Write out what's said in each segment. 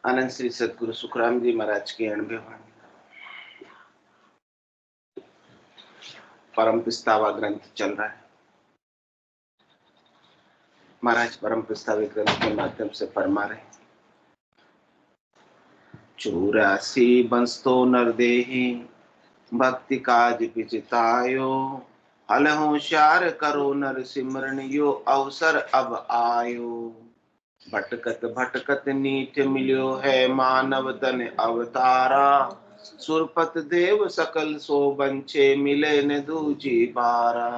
आनंद श्री सदगुरु सुखराम जी महाराज की अणबे वाणी परम पिस्तावा ग्रंथ चल रहा है। महाराज परम पिस्तावे ग्रंथ के माध्यम से फरमा रहे, 84 बंस तो नरदेही भक्ति काज पिचितायो, हल होशियार करो नर सिमरन यो अवसर अब आयो। भटकत भटकत नीठ मिल्यो है मानव तन अवतारा, सुरपत देव सकल सो बंचे मिले न दूजी बारा।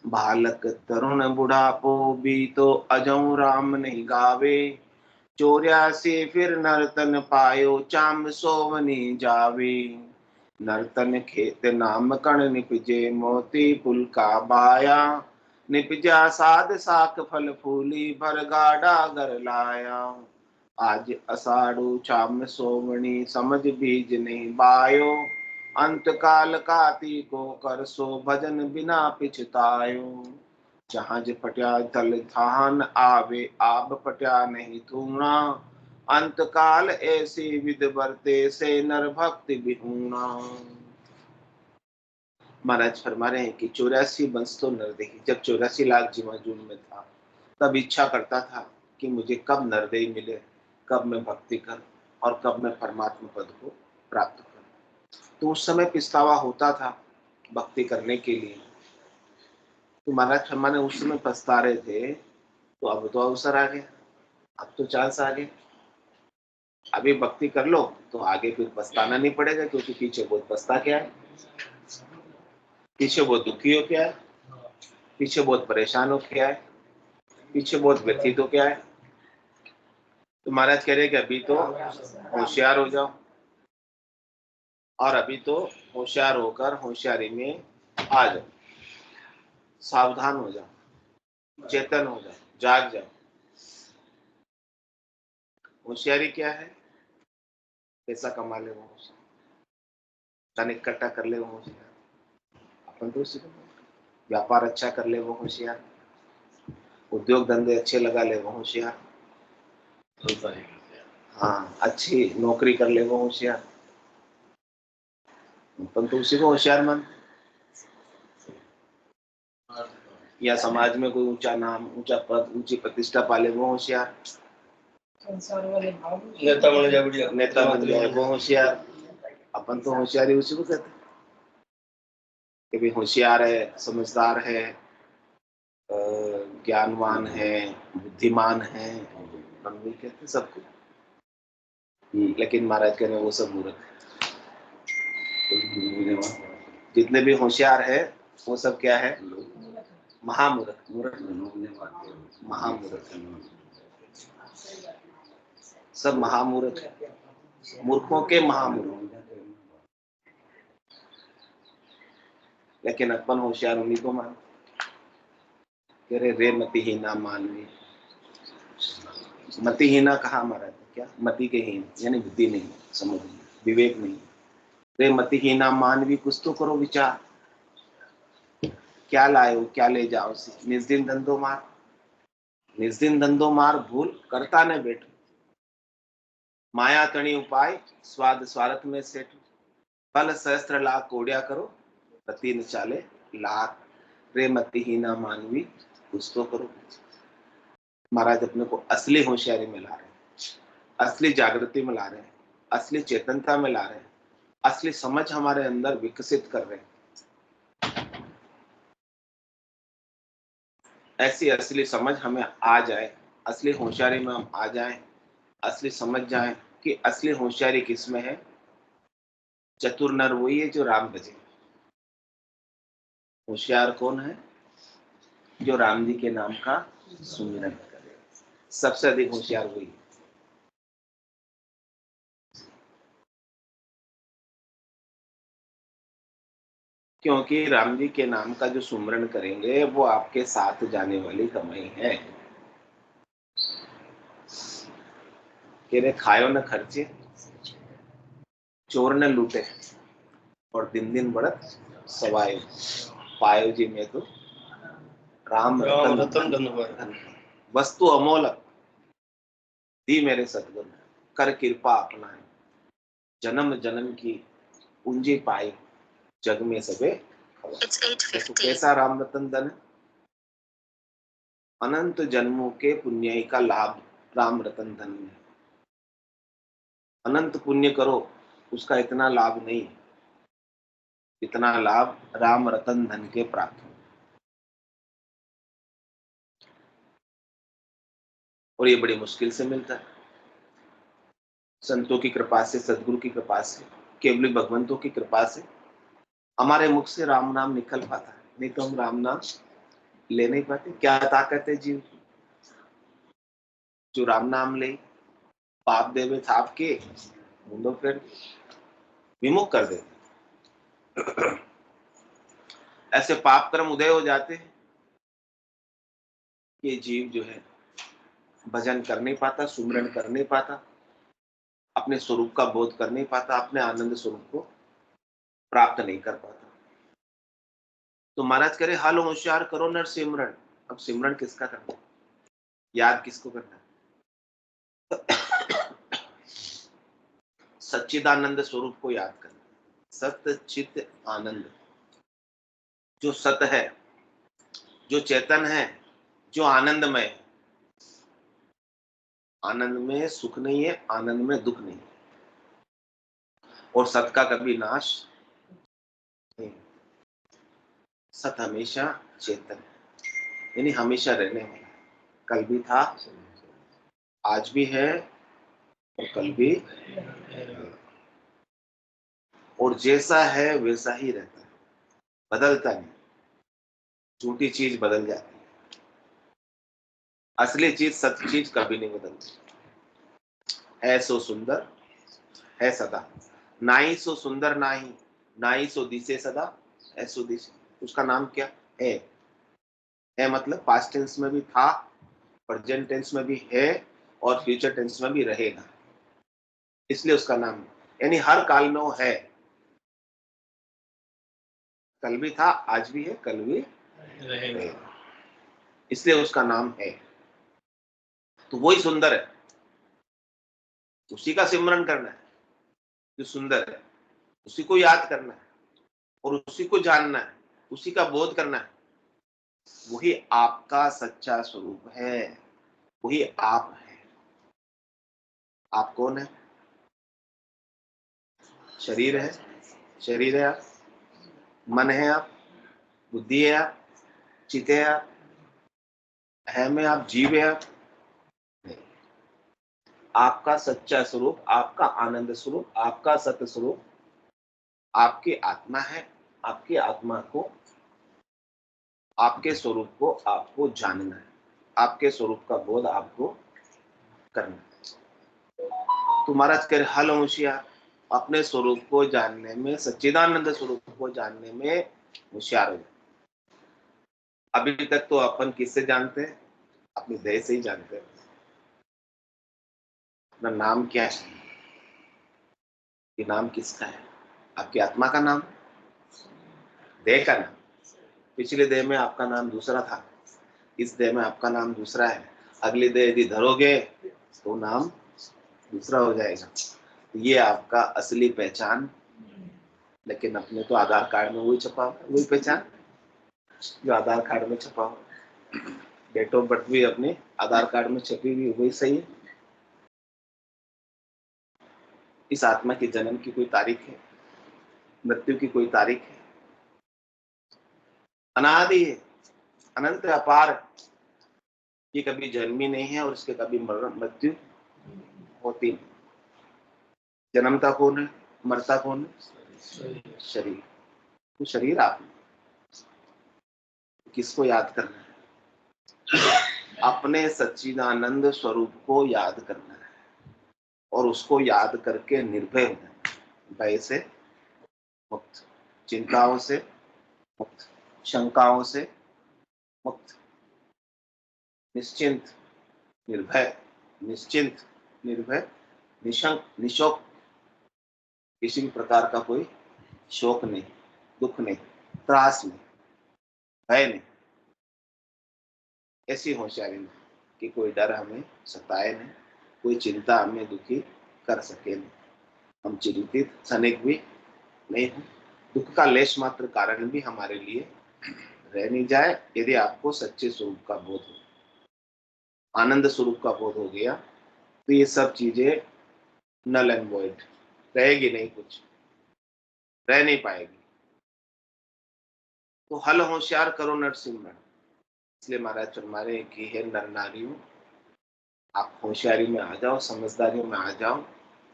बालक तरुण बुढ़ापो भी तो अजऊ राम नहीं गावे, 84 फिर नर्तन पायो चाम सोवनी जावे। नर्तन खेत नाम कण निपजे मोती पुल का बाया, निपजा साध साख फल फूली भर गाड़ा घर लाया। आज अषाढ़ु चाम सोवणी समझ बीज नहीं बायो, अंत काल काती को कर सो भजन बिना पिछतायो। जहाज पट्या तल धान आवे आब पट्या नहीं थूना, अंत काल ऐसी विध बरते से नर भक्ति बिहूना। महाराज फरमा रहे हैं कि 84 बंस तो नरदेही, जब 84 लाख जीवा जून में था तब इच्छा करता था कि मुझे कब नरदेही मिले, कब मैं भक्ति कर और कब मैं परमात्मा पद को प्राप्त करूं। तो उस समय पछतावा होता था भक्ति करने के लिए। तो महाराज फरमा ने उस समय पछता रहे थे, तो अब तो अवसर आ गया, अब तो चांस आ गया, अभी भक्ति कर लो तो आगे फिर पछताना नहीं पड़ेगा, क्योंकि पीछे बहुत पछता क्या है, पीछे बहुत दुखी हो क्या है, पीछे बहुत परेशान हो क्या है, पीछे बहुत व्यथित हो क्या है। तो महाराज कह रहे कि अभी तो होशियार हो जाओ, और अभी तो होशियार होकर होशियारी में आ जाओ, सावधान हो जाओ, चेतन हो जाओ, जाग जाओ। होशियारी क्या है? पैसा कमा ले वो होशियार, धन इकट्ठा कर ले वो होशियार, अपन तो उसी को व्यापार अच्छा कर ले वो होशियार, उद्योग धंधे अच्छे लगा ले वो होशियार, हाँ अच्छी नौकरी कर ले वो होशियार, अपन तो उसी को होशियार मान। या समाज में कोई ऊंचा नाम, ऊंचा पद, ऊंची प्रतिष्ठा पाले वो होशियार, नेता बन जाए वो होशियार। अपन तो होशियारी उसी को कहते हैं कि भाई होशियार है, समझदार है, ज्ञानवान है, बुद्धिमान है, हम भी कहते सबको। लेकिन महाराज कह रहे वो सब मूर्ख है। जितने भी होशियार है वो सब क्या है? महामूर्ख, महामूर्ख, सब महामूर्ख, मूर्खों के महामूर्ख। लेकिन अपन होशियार उन्हीं को मान, कह रहे रे मतिहीना मानवी। मतिहीना कहा महाराज? क्या मति के हीन, यानी बुद्धि नहीं, समझ नहीं, विवेक नहीं। रे मतिहीना मानवी, कुछ तो करो विचार, क्या लाए हो, क्या ले जाओ से। निस्दिन धंधो मार, निस्दिन धंधो मार भूल करता न बैठो, माया तणी उपाय स्वाद स्वार्थ में सेठ। फल सहस्त्र लाख कोड़िया करो, प्रति न चाले लाख। रे मतिहीना मानवी, कुछ तो करो। महाराज अपने को असली होशियारी में ला रहे हैं, असली जागृति में ला रहे हैं, असली चेतनता में ला रहे हैं, असली समझ हमारे अंदर विकसित कर रहे हैं। ऐसी असली समझ हमें आ जाए, असली होशियारी में हम आ जाएं, असली समझ जाएं कि असली होशियारी किसमें है। चतुर नर वही है जो राम भजे। होशियार कौन है? जो राम जी के नाम का सुमिरन करे, सबसे अधिक होशियार वही है। क्योंकि राम जी के नाम का जो सुमिरन करेंगे वो आपके साथ जाने वाली कमाई है। कह रहे खायो न खर्चे, चोर न लूटे, और दिन दिन बढ़त सवायो, पायो जी में तो राम रतन धन। वस्तु अमोलक दी मेरे सतगुरु, कर कृपा अपनाए, जन्म जन्म की पूंजी पाई, जग में सबे खबर। देखो कैसा राम रतन धन है, अनंत जन्मों के पुण्य का लाभ राम रतन धन में। अनंत पुण्य करो उसका इतना लाभ नहीं है, इतना लाभ राम रतन धन के प्राप्त हो। और ये बड़ी मुश्किल से मिलता है, संतों की कृपा से, सदगुरु की कृपा से, केवल भगवंतों की कृपा से हमारे मुख से राम नाम निकल पाता है, नहीं तो हम राम नाम ले नहीं पाते। क्या ताकत है जीव की, जो राम नाम ले, पाप देवे थाप के मुंडो फिर विमुख कर दे। ऐसे पाप कर्म उदय हो जाते हैं कि जीव जो है भजन कर नहीं पाता, सुमरन कर नहीं पाता, अपने स्वरूप का बोध कर नहीं पाता, अपने आनंद स्वरूप को प्राप्त नहीं कर पाता। तो महाराज करे हाल होशियार करो नर सिमरन। अब सिमरन किसका करना है, याद किसको करना है? सच्चिदानंद स्वरूप को याद करना। सत्य चित आनंद, जो सत है, जो चेतन है, जो आनंदमय है। आनंद में सुख नहीं है, आनंद में दुख नहीं है, और सत का कभी नाश नहीं। सत हमेशा चेतन है, यानी हमेशा रहने वाला, कल भी था, आज भी है और कल भी है। और जैसा है वैसा ही रहता है, बदलता नहीं। झूठी चीज बदल जाती है, असली चीज सत्य चीज कभी नहीं बदलती। है सो सुंदर है सदा, नाई सो सुंदर नाही, नाई सो दिसे सदा, ऐसो दिसे। उसका नाम क्या है मतलब पास्ट टेंस में भी था, प्रेजेंट टेंस में भी है और फ्यूचर टेंस में भी रहेगा, इसलिए उसका नाम है। यानी हर काल में वो है, कल भी था, आज भी है, कल भी रहेगा, इसलिए उसका नाम है। तो वही सुंदर है, उसी का सिमरन करना है जो सुंदर है, उसी को याद करना है और उसी को जानना है, उसी का बोध करना है। वही आपका सच्चा स्वरूप है, वही आप है। आप कौन है? शरीर है, शरीर है आप, मन है आप, बुद्धि है आप, चित है आप, अहम है आप, जीव है आप। नहीं, आपका सच्चा स्वरूप, आपका आनंद स्वरूप, आपका सत्य स्वरूप आपकी आत्मा है। आपकी आत्मा को, आपके स्वरूप को आपको जानना है, आपके स्वरूप का बोध आपको करना है। तो महाराज कह रहे हल होशियार, अपने स्वरूप को जानने में, सच्चिदानंद स्वरूप को जानने में होशियार हो जाए। अभी तक तो अपन किससे जानते हैं? अपनी देह से ही जानते हैं। अपना नाम क्या है, ये नाम किसका है? आपकी आत्मा का नाम, देह का नाम। पिछले देह में आपका नाम दूसरा था, इस देह में आपका नाम दूसरा है। अगली देह यदि धरोगे तो नाम दूसरा हो जाएगा। ये आपका असली पहचान, लेकिन अपने तो आधार कार्ड में वही छपा हुआ, वही पहचान जो आधार कार्ड में छपा हुआ। डेट ऑफ बर्थ भी अपने आधार कार्ड में छपी हुई, वही सही है। इस आत्मा के जन्म की कोई तारीख है, मृत्यु की कोई तारीख है? अनादि है, अनंत अपार, ये कभी जन्मी नहीं है और इसके कभी मृत्यु होती नहीं। जन्मता कौन है, मरता कौन है? शरीर। तो शरीर आप किसको याद करना है? अपने सच्चिदानंद स्वरूप को याद करना है और उसको याद करके निर्भय होना है। भय से मुक्त, चिंताओं से मुक्त, शंकाओं से मुक्त, निश्चिंत, निर्भय, निश्चिंत, निर्भय, निशंक, निशोक, किसी भी प्रकार का कोई शोक नहीं, दुख नहीं, त्रास नहीं, भय नहीं। ऐसी होशियारी नहीं कि कोई डर हमें सताए नहीं, कोई चिंता हमें दुखी कर सके। हम चिंतित क्षणिक भी नहीं हो, दुख का लेश मात्र कारण भी हमारे लिए रह नहीं जाए। यदि आपको सच्चे स्वरूप का बोध हो, आनंद स्वरूप का बोध हो गया, तो ये सब चीजें नल एंड वॉइड रहेगी, नहीं कुछ रह नहीं पाएगी। तो हल होशियार करो नरसिम्हा, इसलिए महाराज फरमारे कि हे नर नारियों, आप होशियारी में आ जाओ, समझदारी में आ जाओ,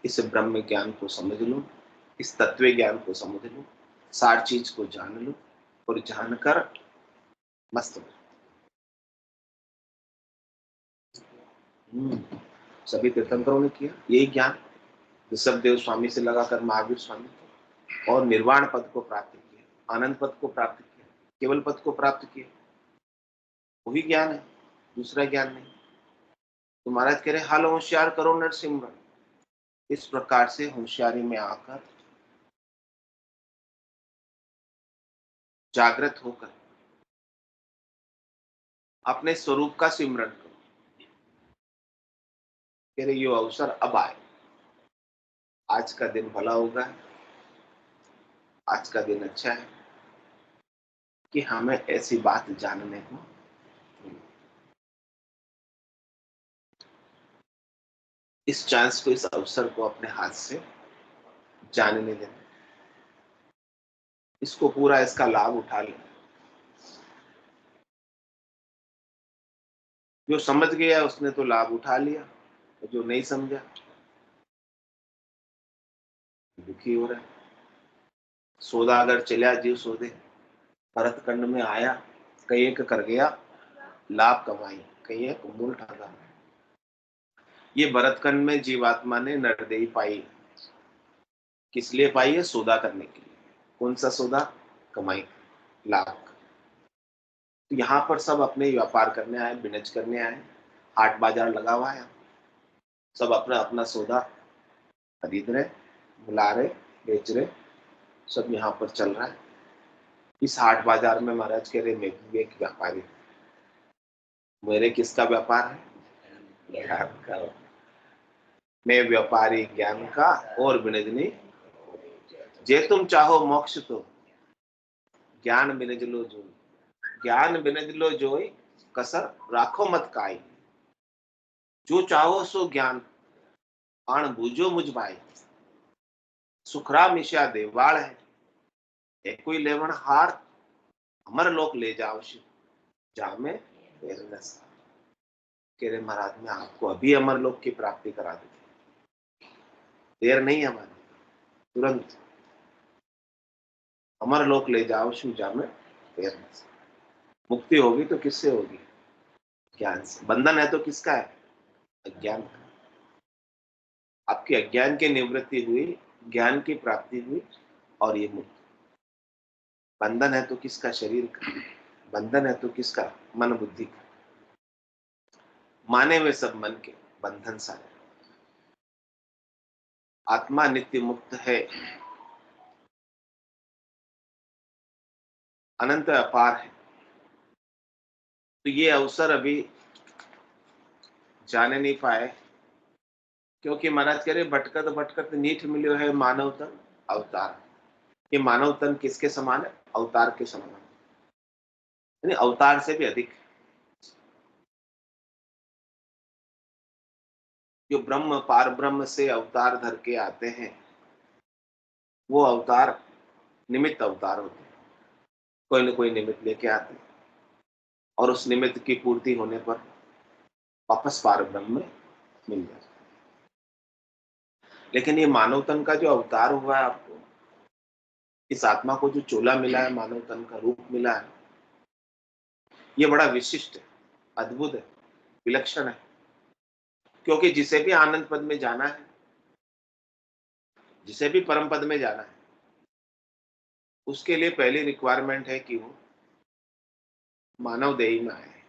इस ब्रह्म ज्ञान को समझ लो, इस तत्व ज्ञान को समझ लो, सार चीज को जान लो और जानकर मस्त हो। सभी तीर्थंकरों ने किया यही ज्ञान, ऋषभदेव स्वामी से लगाकर महावीर स्वामी को, और निर्वाण पद को प्राप्त किया, आनंद पद को प्राप्त किया, केवल पद को प्राप्त किया। वही ज्ञान है, दूसरा ज्ञान नहीं। तो महाराज कह रहे हाल होशियार करो नरसिम्हा, इस प्रकार से होशियारी में आकर जागृत होकर अपने स्वरूप का सिमरन करो। कह रहे ये अवसर अब आए, आज का दिन भला होगा, आज का दिन अच्छा है कि हमें ऐसी बात जानने को मिली। इस चांस को, इस अवसर को अपने हाथ से जानने देना, इसको पूरा इसका लाभ उठा लेना। जो समझ गया उसने तो लाभ उठा लिया, जो नहीं समझा दुखी हो रहा है। सौदागर चला जीव सौदे, भरत खंड में आया, कई एक कर गया लाभ कमाई, कई एक मूल ठगा। ये भरत खंड में जीवात्मा ने नरदेही पाई, किस लिए पाई है? सौदा करने के लिए। कौन सा सौदा? कमाई, लाभ। तो यहाँ पर सब अपने व्यापार करने आए, बिजनेस करने आए, हाट बाजार लगा हुआ है, सब अपना अपना सौदा खरीद रहे, बुला रहे, बेच रहे, सब यहाँ पर चल रहा है। इस हाट बाजार में महाराज कह रहे मैं भी एक व्यापारी, मेरे किसका व्यापार है? ज्ञान का। मैं व्यापारी ज्ञान का और बिनजनी, जे तुम चाहो मोक्ष तो ज्ञान बिनज लो जो, ज्ञान बिनज लो जोई, कसर राखो मत काई। जो चाहो सो ज्ञान, आण बूझो मुझ भाई। सुखरा मिश्या देवाल है, एक कोई लेवन हार, अमर लोक ले जाओ शिव, जामे वेरनस। कह रहे महाराज मैं आपको अभी अमर लोक की प्राप्ति करा दूं, देर नहीं हमारी, तुरंत अमर लोक ले जाओ शिव, जामे वेरनस। मुक्ति होगी तो किससे होगी? ज्ञान से। बंधन है तो किसका है? अज्ञान का। आपके अज्ञान की निवृत्ति हुई, ज्ञान की प्राप्ति हुई, और ये मुक्ति। बंधन है तो किसका? शरीर का। बंधन है तो किसका? मन बुद्धि का। माने वे सब मन के बंधन सारे। आत्मा नित्य मुक्त है, अनंत अपार है। तो ये अवसर अभी जाने नहीं पाए, क्योंकि महाराज कह रहे भटकत भटकत नीठ मिलो है मानव तन अवतार। ये मानव तन किसके समान है? अवतार के समान, यानी अवतार से भी अधिक। जो ब्रह्म पार ब्रह्म से अवतार धर के आते हैं, वो अवतार निमित्त अवतार होते हैं, कोई न कोई निमित्त लेके आते हैं, और उस निमित्त की पूर्ति होने पर वापस पार ब्रह्म में मिल जाता है। लेकिन ये मानव तन का जो अवतार हुआ है, आपको इस आत्मा को जो चोला मिला है, मानव तन का रूप मिला है, ये बड़ा विशिष्ट है, अद्भुत है, विलक्षण है। क्योंकि जिसे भी आनंद पद में जाना है, जिसे भी परम पद में जाना है, उसके लिए पहली रिक्वायरमेंट है कि वो मानव देही में आए,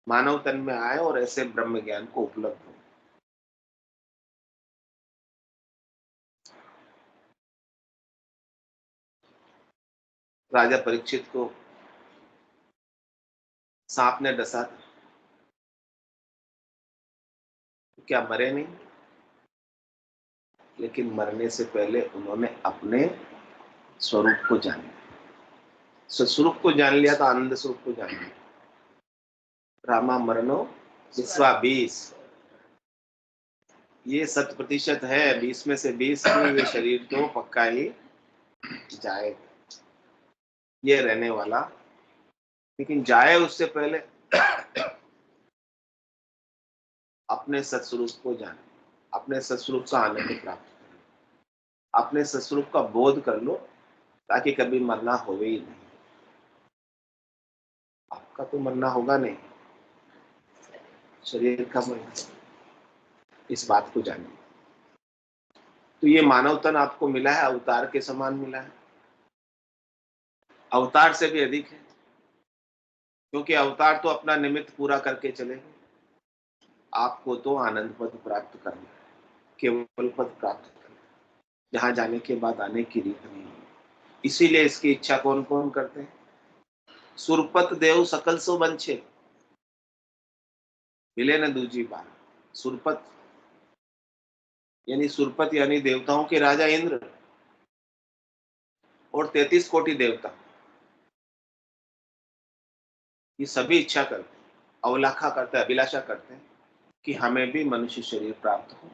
मानव तन में आए, और ऐसे ब्रह्म ज्ञान को उपलब्ध हो। राजा परीक्षित को सांप ने डसा था, क्या मरे नहीं? लेकिन मरने से पहले उन्होंने अपने स्वरूप को जान लिया। स्वस्वरूप को जान लिया तो आनंद स्वरूप को जान लिया। रामा मरनो विश्वा 20, ये 100% है। 20 में से 20 की ये शरीर तो पक्का ही जाएगा, ये रहने वाला। लेकिन जाए उससे पहले अपने सत्स्वरूप को जाने, अपने सत्स्वरूप का आनंद प्राप्त करो, अपने सत्स्वरूप का बोध कर लो, ताकि कभी मरना होवे ही नहीं। आपका तो मरना होगा नहीं, शरीर का मरना, इस बात को जानिए। तो ये मानव तन आपको मिला है, अवतार के समान मिला है, अवतार से भी अधिक है, क्योंकि अवतार तो अपना निमित्त पूरा करके चले गए। आपको तो आनंद पद प्राप्त करना है, केवल पद प्राप्त करना है, जहां जाने के बाद आने की रीत नहीं है। इसीलिए इसकी इच्छा कौन कौन करते हैं? सुरपत देव सकल सो बंछे, मिले न दूजी बार। सुरपत यानी सुरपत यानी देवताओं के राजा इंद्र और 33 कोटि देवता, ये सभी इच्छा करते हैं, अवलाखा करते हैं, अभिलाषा करते हैं कि हमें भी मनुष्य शरीर प्राप्त हो,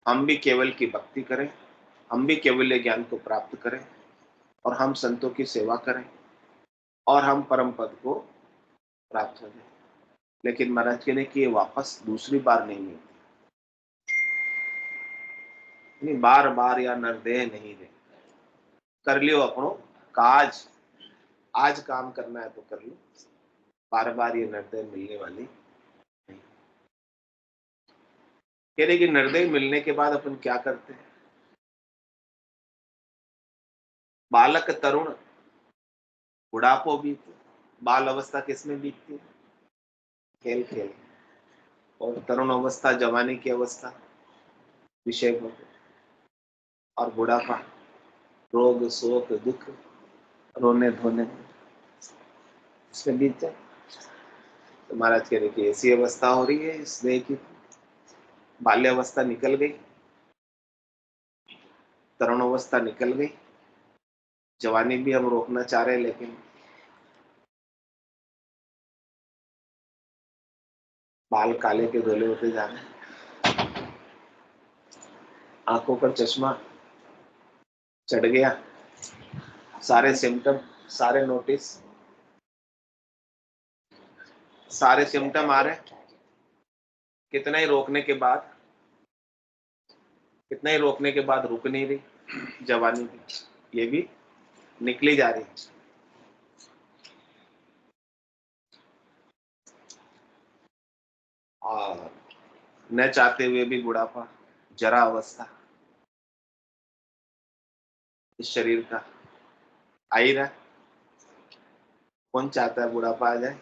हम भी केवल की भक्ति करें, हम भी केवल ज्ञान को प्राप्त करें, और हम संतों की सेवा करें, और हम परम पद को प्राप्त हो जाए। लेकिन महाराज कहने की ये वापस दूसरी बार नहीं मिलती, बार बार या नरदेह नहीं रहे। कर लियो अपनो काज, आज काम करना है तो कर लो, बार बार ये नरदेह मिलने वाली नहीं। कह रहे कि नरदेह मिलने के बाद अपन क्या करते हैं? बालक तरुण बुढ़ापो बीते, बाल अवस्था किसमें बीतती है? खेल खेल। और तरुण अवस्था जवानी की अवस्था विषय भोग, और बुढ़ापा रोग शोक दुख रोने धोने इसमें बीत जाए। तो महाराज कह रहे कि ऐसी अवस्था हो रही है इस देह की, बाल्य अवस्था निकल गई, तरुण अवस्था निकल गई, जवानी भी हम रोकना चाह रहे हैं, लेकिन बाल काले के धोले होते जा रहे हैं, आंखों पर चश्मा चढ़ गया, सारे सिम्टम, सारे नोटिस, सारे सिम्टम आ रहे हैं। कितना ही रोकने के बाद, कितना ही रोकने के बाद रुक नहीं रही जवानी भी, ये भी निकली जा रही है। और न चाहते हुए भी बुढ़ापा, जरा अवस्था इस शरीर का आ ही रहा है। कौन चाहता है बुढ़ापा आ जाए?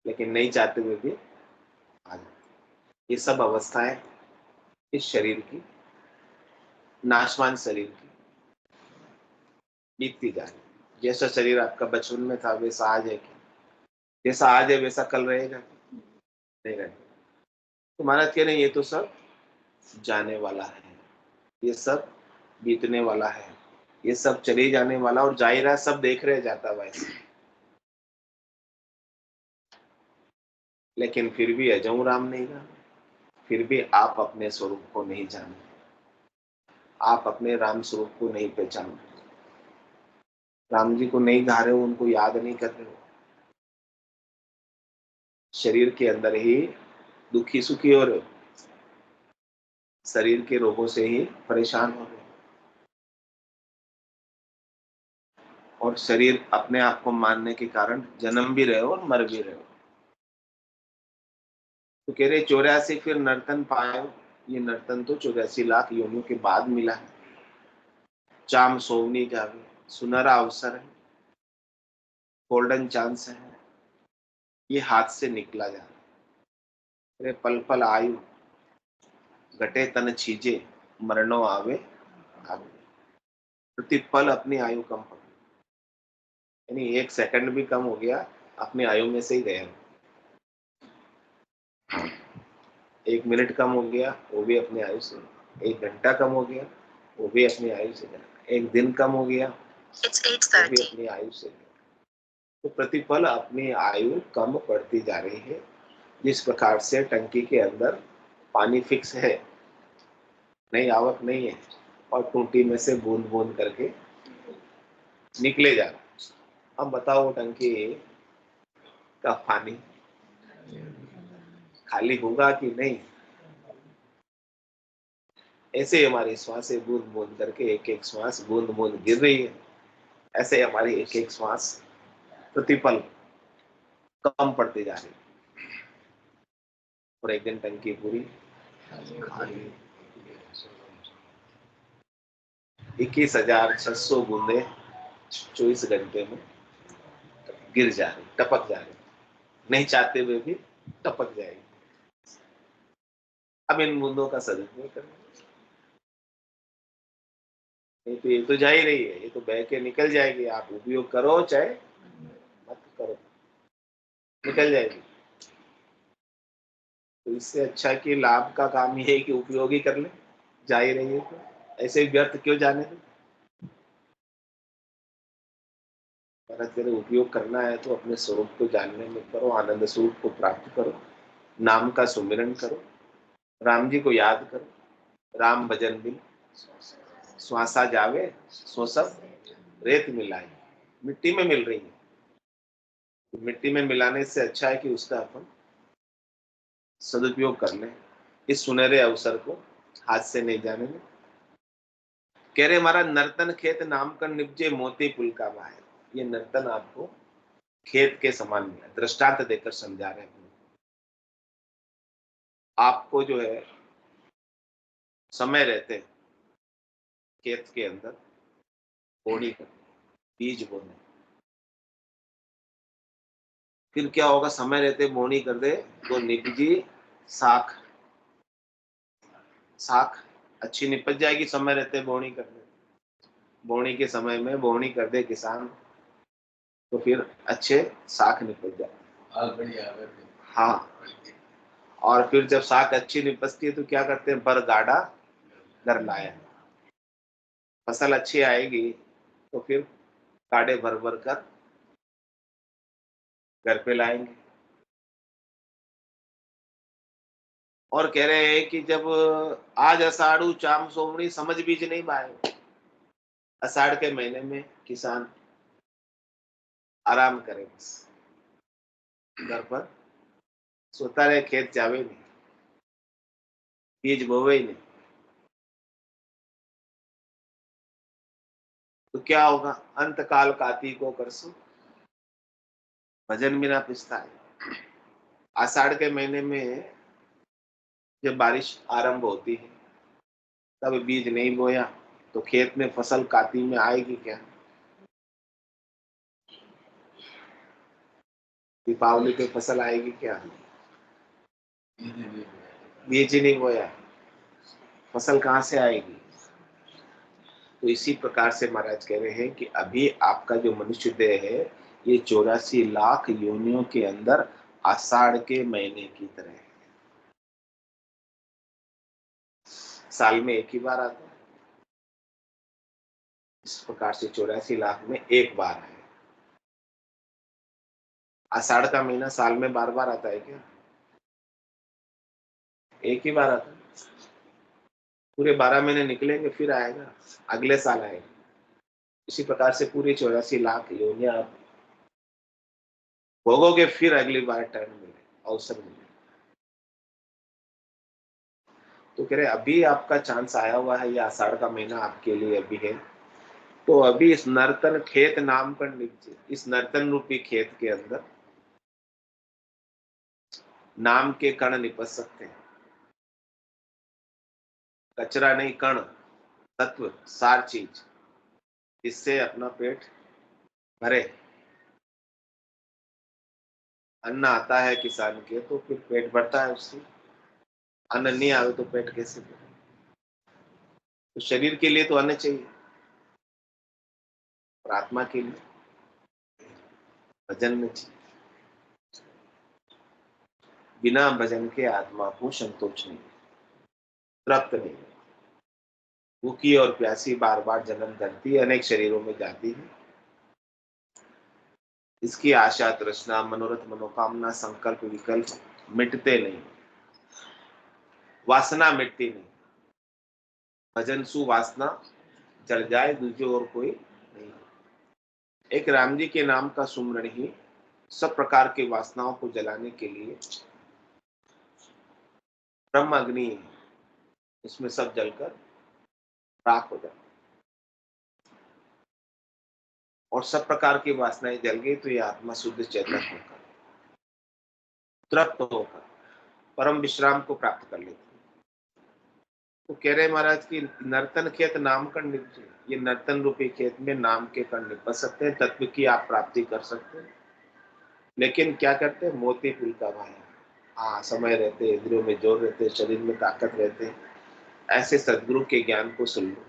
लेकिन नहीं चाहते हुए भी आ जाए। ये सब अवस्थाएं इस शरीर की, नाशवान शरीर की बीतती जा रही। जैसा शरीर आपका बचपन में था वैसा आज है क्या? जैसा आज है वैसा कल रहेगा? नहीं रहेगा। तो महाराज कह रहे हैं ये तो सब जाने वाला है, ये सब बीतने वाला है, ये सब चले जाने वाला, और जा ही रहा, सब देख रहे जाता वैसे। लेकिन फिर भी अजऊ राम नहीं रहा, फिर भी आप अपने स्वरूप को नहीं जाने, आप अपने राम स्वरूप को नहीं पहचान, राम जी को नहीं गा रहे हो, उनको याद नहीं कर रहे हो, शरीर के अंदर ही दुखी सुखी हो रहे हो, शरीर के रोगों से ही परेशान हो रहे हो, और शरीर अपने आप को मानने के कारण जन्म भी रहे हो और मर भी रहे हो। तो कह रहे 84 फिर नर्तन पायो, ये नर्तन तो 84 लाख योनियों के बाद मिला है। चाम सोवनी जावे, सुनहरा अवसर है, गोल्डन चांस है, ये हाथ से निकला जा रहा है। पल पल आयु घटे तन छीजे, मरणो आवे आवे। प्रति पल अपनी आयु कम हो, यानी 1 सेकंड भी कम हो गया, अपनी आयु में से ही गए। 1 मिनट कम हो गया वो भी अपनी आयु से, 1 घंटा कम हो गया वो भी अपनी आयु से गया, 1 दिन कम हो गया वो भी अपनी आयु से गया। तो प्रतिपल अपनी आयु कम पड़ती जा रही है। जिस प्रकार से टंकी के अंदर पानी फिक्स है, नई आवक नहीं है, और टूटी में से बूंद बूंद करके निकले जा रहा है। अब बताओ वो टंकी का पानी खाली होगा कि नहीं? ऐसे ही हमारी श्वासें बूंद बूंद करके, एक एक श्वास बूंद बूंद गिर रही है। ऐसे ही हमारी एक एक श्वास प्रतिपल कम पड़ती जा रही है, और एक दिन टंकी पूरी खाली। 21,600 बूंदे 24 घंटे में गिर जा रही, टपक जा रही, नहीं चाहते हुए भी टपक जाएगी। अब इन बूंदों का सदुपयोग करना, नहीं तो ये तो जा ही रही है, ये तो बह के निकल जाएगी। आप उपयोग करो चाहे मत करो, निकल जाएगी। तो इससे अच्छा कि लाभ का काम ये है कि उपयोग ही कर ले, जा ही रही है तो ऐसे ही व्यर्थ क्यों जाने दो। अगर तेरे उपयोग करना है तो अपने स्वरूप को जानने में करो, आनंद स्वरूप को प्राप्त करो, नाम का सुमिरन करो, राम जी को याद करो। राम भजन बिन श्वासा जावे, सो सब रेत मिलाई। मिट्टी में मिल रही है, तो मिट्टी में मिलाने से अच्छा है कि उसका अपन सदुपयोग कर लें, इस सुनहरे अवसर को हाथ से नहीं जाने दें। कह रहे हमारा नर्तन खेत नाम कर निपजे मोती पुल का बाहर। ये नर्तन आपको खेत के समान मिला, दृष्टांत देकर समझा रहे हैं। आपको जो है समय रहते खेत के अंदर बोनी कर, बीज बोने, फिर क्या होगा? समय रहते बोनी कर दे तो निपजी साख, साख अच्छी निपज जाएगी। समय रहते बोनी कर दे, बोनी के समय में बोनी कर दे किसान, तो फिर अच्छे साख निपज जाए। हाँ, और फिर जब साख अच्छी निपजती है तो क्या करते हैं? बर गाड़ा घर लाया, फसल अच्छी आएगी तो फिर काड़े भर भर कर घर पे लाएंगे। और कह रहे हैं कि जब आज अषाढ़ू चाम सोमनी समझ बीज नहीं बाए, अषाढ़ के महीने में किसान आराम करे, बस घर पर सोता रहे, खेत जावे नहीं, बीज बोवे ही नहीं, तो क्या होगा? अंत काल काती को करसो भजन बिना पिसता है। आषाढ़ के महीने में जब बारिश आरंभ होती है तब बीज नहीं बोया तो खेत में फसल काती में आएगी क्या? दीपावली पे फसल आएगी क्या? बीज ही नहीं बोया, फसल कहाँ से आएगी? तो इसी प्रकार से महाराज कह रहे हैं कि अभी आपका जो मनुष्य देह है ये 84 लाख योनियों के अंदर आषाढ़ के महीने की तरह है। साल में एक ही बार आता है, इस प्रकार से 84 लाख में एक बार है। आषाढ़ का महीना साल में बार बार आता है क्या? एक ही बार आता है। पूरे 12 महीने निकलेंगे फिर आएगा, अगले साल आएगा। इसी प्रकार से पूरे 84 लाख योनियां आप भोगोगे, फिर अगली बार टर्न मिले, अवसर मिले। तो कह रहे अभी आपका चांस आया हुआ है, ये आषाढ़ का महीना आपके लिए अभी है। तो अभी इस नर्तन खेत नाम कर लीजिए, इस नर्तन रूपी खेत के अंदर नाम के कण निपज सकते हैं। कचरा नहीं, कण, तत्व, सार चीज, इससे अपना पेट भरे। अन्न आता है किसान के तो फिर पेट भरता है उससे, अन्न नहीं आवे तो पेट कैसे भरे? तो शरीर के लिए तो अन्न चाहिए, और आत्मा के लिए भजन में चाहिए। बिना भजन के आत्मा को संतोष नहीं, तृप्त नहीं। भूखी और प्यासी बार बार जन्म धरती है, अनेक शरीरों में जाती है। इसकी आशा तृष्णा मनोरथ मनोकामना संकल्प विकल्प मिटते नहीं, वासना मिटती नहीं। भजन सु वासना जल जाए, दूसरी और कोई नहीं। एक राम जी के नाम का सुमरण ही सब प्रकार की वासनाओं को जलाने के लिए ब्रह्म अग्नि है, इसमें सब जलकर राख हो जाए। और सब प्रकार की वासनाएं जल गई तो ये आत्मा शुद्ध चेतन होकर, तृप्त होकर परम विश्राम को प्राप्त कर लेती है। तो कह रहे महाराज की नर्तन खेत नाम कण निपजे, ये नर्तन रूपी खेत में नाम के कण निपट सकते हैं, तत्व की आप प्राप्ति कर सकते हैं। लेकिन क्या करते हैं, मोती फूल का भाई, हाँ समय रहते, इंद्रियों में जोर रहते, शरीर में ताकत रहते, ऐसे सदगुरु के ज्ञान को सुन लो,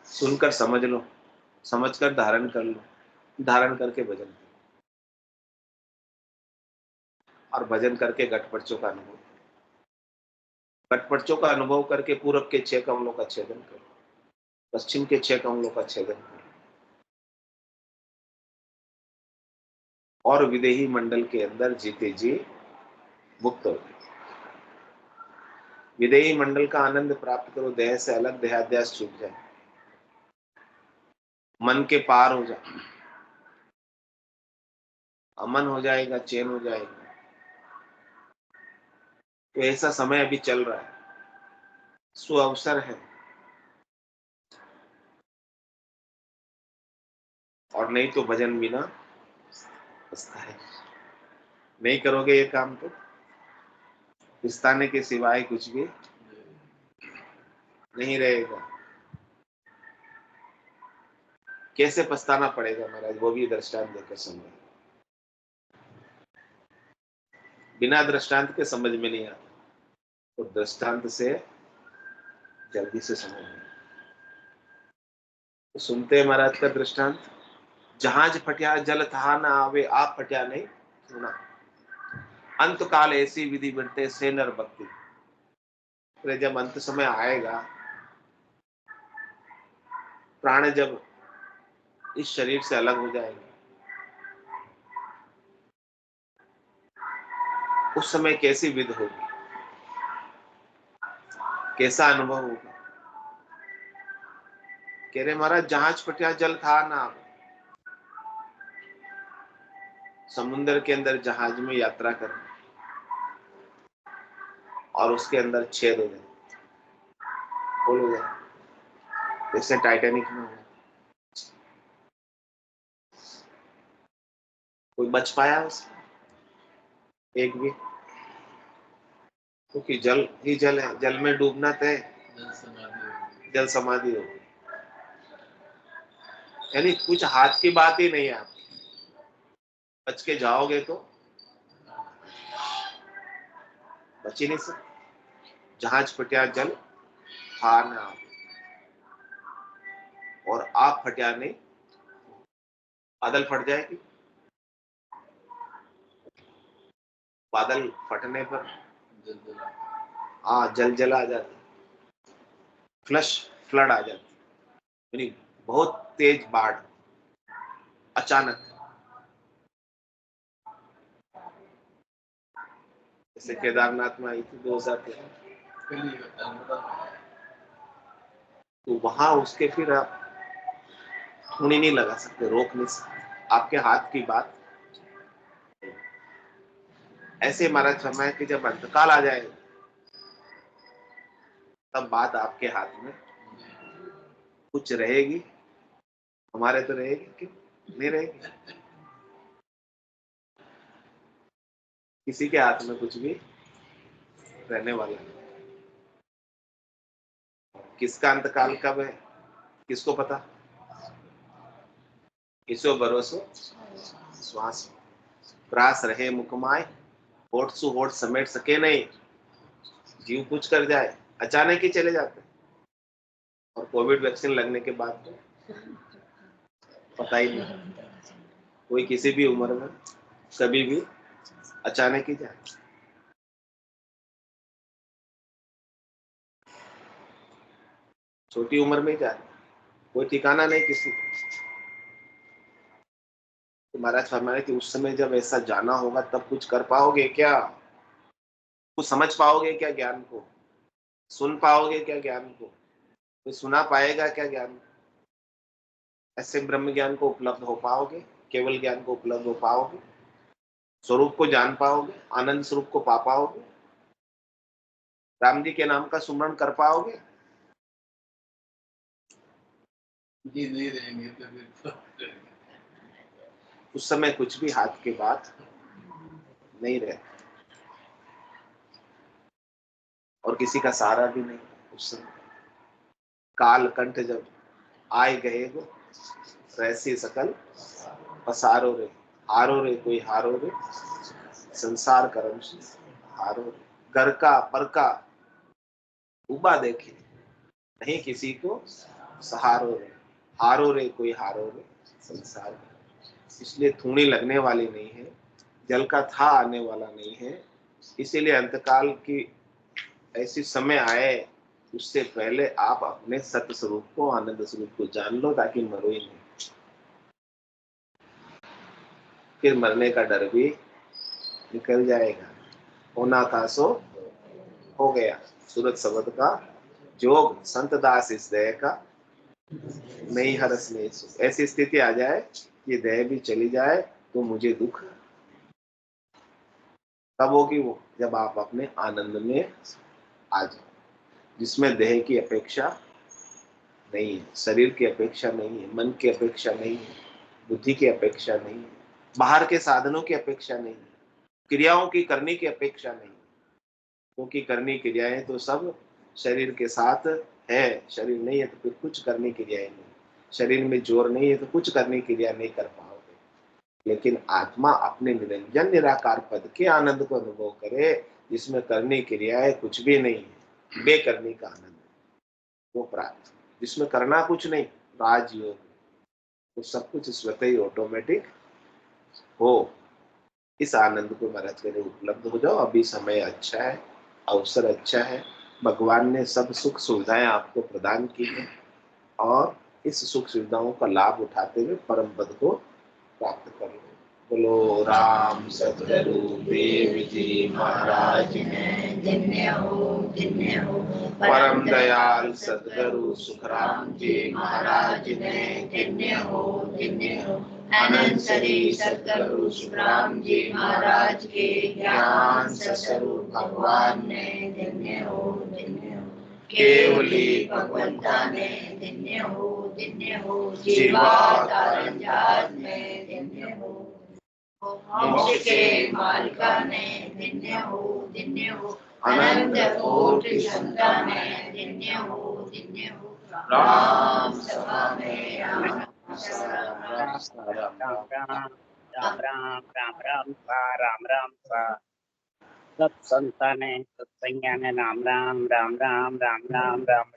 सुनकर समझ लो, समझकर धारण कर लो, धारण करके भजन करो, और भजन करके घटपटचों का अनुभव, घटपटचों का अनुभव करके पूरब के 6 कमलों का छेदन करो, पश्चिम के 6 कमलों का छेदन करो, और विदेही मंडल के अंदर जीते जी मुक्त हो जाए। विदेही मंडल का आनंद प्राप्त करो, देह से अलग देहाध्यास छूट जाए, मन के पार हो जाए, अमन हो जाएगा, चैन हो जाएगा। तो ऐसा समय अभी चल रहा है, सुअवसर है। और नहीं तो भजन बिना पछताए, नहीं करोगे ये काम तो पछताने के सिवाय कुछ भी नहीं रहेगा। कैसे पछताना पड़ेगा महाराज, वो भी दृष्टांत देकर समझ, बिना दृष्टांत के समझ में नहीं आता, तो दृष्टांत से जल्दी से समझ में। तो सुनते हैं महाराज का दृष्टांत, जहाज फटिया जल था ना आवे, आप फटिया नहीं सुना, अंत काल ऐसी विधि बनते से नर भक्ति। तो जब अंत समय आएगा, प्राण जब इस शरीर से अलग हो जाएगा, उस समय कैसी विध होगी, कैसा अनुभव होगा। कह रहे महाराज जहाज फटिया जल था ना आवे, समुद्र के अंदर जहाज में यात्रा कर और उसके अंदर छेद हो जाए, होल हो जाए, जैसे टाइटैनिक में हो, कोई बच पाया उसमें एक भी, क्योंकि जल ही जल है, जल में डूबना तय, जल समाधि हो, यानी कुछ हाथ की बात ही नहीं है। आप बच के जाओगे तो बच ही नहीं सकते। जहाज फटिया जल था ना आवे, और आप फटिया नहीं, बादल फट जाएगी, बादल फटने पर हाँ जल जला आ जाती, फ्लड आ जाती, यानी बहुत तेज बाढ़ अचानक। जैसे केदारनाथ में आई थी 2013, तो वहां उसके फिर आप थूणी नहीं लगा सकते, रोक नहीं सकते, आपके हाथ की बात। ऐसे महाराज फरमाया कि जब अंतकाल आ जाए तब बात आपके हाथ में कुछ रहेगी, हमारे तो रहेगी कि नहीं रहेगी, किसी के हाथ में कुछ भी रहने वाला नहीं। किसका अंतकाल कब है किसको पता, इसो भरोसो श्वास, प्रास रहे मुकमाय, होठ सु होठ समेट सके नहीं, जीव कुछ कर जाए अचानक ही चले जाते हैं। और कोविड वैक्सीन लगने के बाद तो पता ही नहीं, कोई किसी भी उम्र में कभी भी अचानक ही जाए। छोटी उम्र में जाए, कोई ठिकाना नहीं किसी का। तो महाराज फरमाए कि उस समय जब ऐसा जाना होगा तब कुछ कर पाओगे क्या? कुछ समझ पाओगे क्या ज्ञान को? सुन पाओगे क्या ज्ञान को? कोई सुना पाएगा क्या ज्ञान? ऐसे ब्रह्म ज्ञान को उपलब्ध हो पाओगे? केवल ज्ञान को उपलब्ध हो पाओगे? स्वरूप को जान पाओगे? आनंद स्वरूप को पा पाओगे? राम जी के नाम का सुमरण कर पाओगे? जी नहीं रहेंगे तो फिर उस समय कुछ भी हाथ के बात नहीं रहे और किसी का सहारा भी नहीं। उस समय काल कंठ जब आए गए गो, वैसे सकल पसारो रे, हारो रे कोई हारो रे, संसार कर्म से हारो रे। घर का पर का उबा देखे, नहीं किसी को सहारो रे, हारो रे कोई हारो रे, संसार। इसलिए थूणी लगने वाली नहीं है, जल का था आने वाला नहीं है। इसीलिए अंतकाल की ऐसी समय आए, उससे पहले आप अपने सत्य स्वरूप को, आनंद स्वरूप को जान लो, ताकि मरो ही नहीं। फिर मरने का डर भी निकल जाएगा। होना था सो हो गया, सूरत शब्द का जोग संत दास इस देह का नहीं हरस नहीं सुख। ऐसी स्थिति आ जाए कि देह भी चली जाए तो मुझे दुख तब होगी वो, जब आप अपने आनंद में आ जाओ, जिसमें देह की अपेक्षा नहीं है, शरीर की अपेक्षा नहीं है, मन की अपेक्षा नहीं है, बुद्धि की अपेक्षा नहीं है, बाहर के साधनों की अपेक्षा नहीं है, क्रियाओं की करने की अपेक्षा नहीं है। क्योंकि करनी क्रियाएं तो सब शरीर के साथ है। शरीर नहीं है तो फिर कुछ करने की क्रियाएं नहीं। शरीर में जोर नहीं है तो कुछ करने की क्रिया नहीं कर पाओगे। लेकिन आत्मा अपने निरंजन निराकार पद के आनंद को अनुभव करे, जिसमें करने की क्रियाएं कुछ भी नहीं है, बेकरनी का आनंद वो प्राप्त, जिसमें करना कुछ नहीं, राजयोग, तो सब कुछ स्वतः ही ऑटोमेटिक हो। इस आनंद को महाराज के लिए उपलब्ध हो जाओ। अभी समय अच्छा है, अवसर अच्छा है, भगवान ने सब सुख सुविधाएं आपको प्रदान की है और इस सुख सुविधाओं का लाभ उठाते हुए परम पद को प्राप्त कर लो। बोलो राम सतगुरु देव जी महाराज धन्य हो परम दयाल सतगुरु सुखराम जी महाराज ने धन्य हो अनंत श्री सतगुरु सुखराम जी महाराज के ज्ञान स्वरूप भगवान ने धन्य हो केवली भगवंता ने धन्य हो जीवा तारण जात ने धन्य हो मोक्ष के मालिका ने धन्य हो अनंत कोटि संतान ने धन्य हो राम सभा में राम राम सत्संताने सत्संज्ञाने राम राम राम राम राम राम राम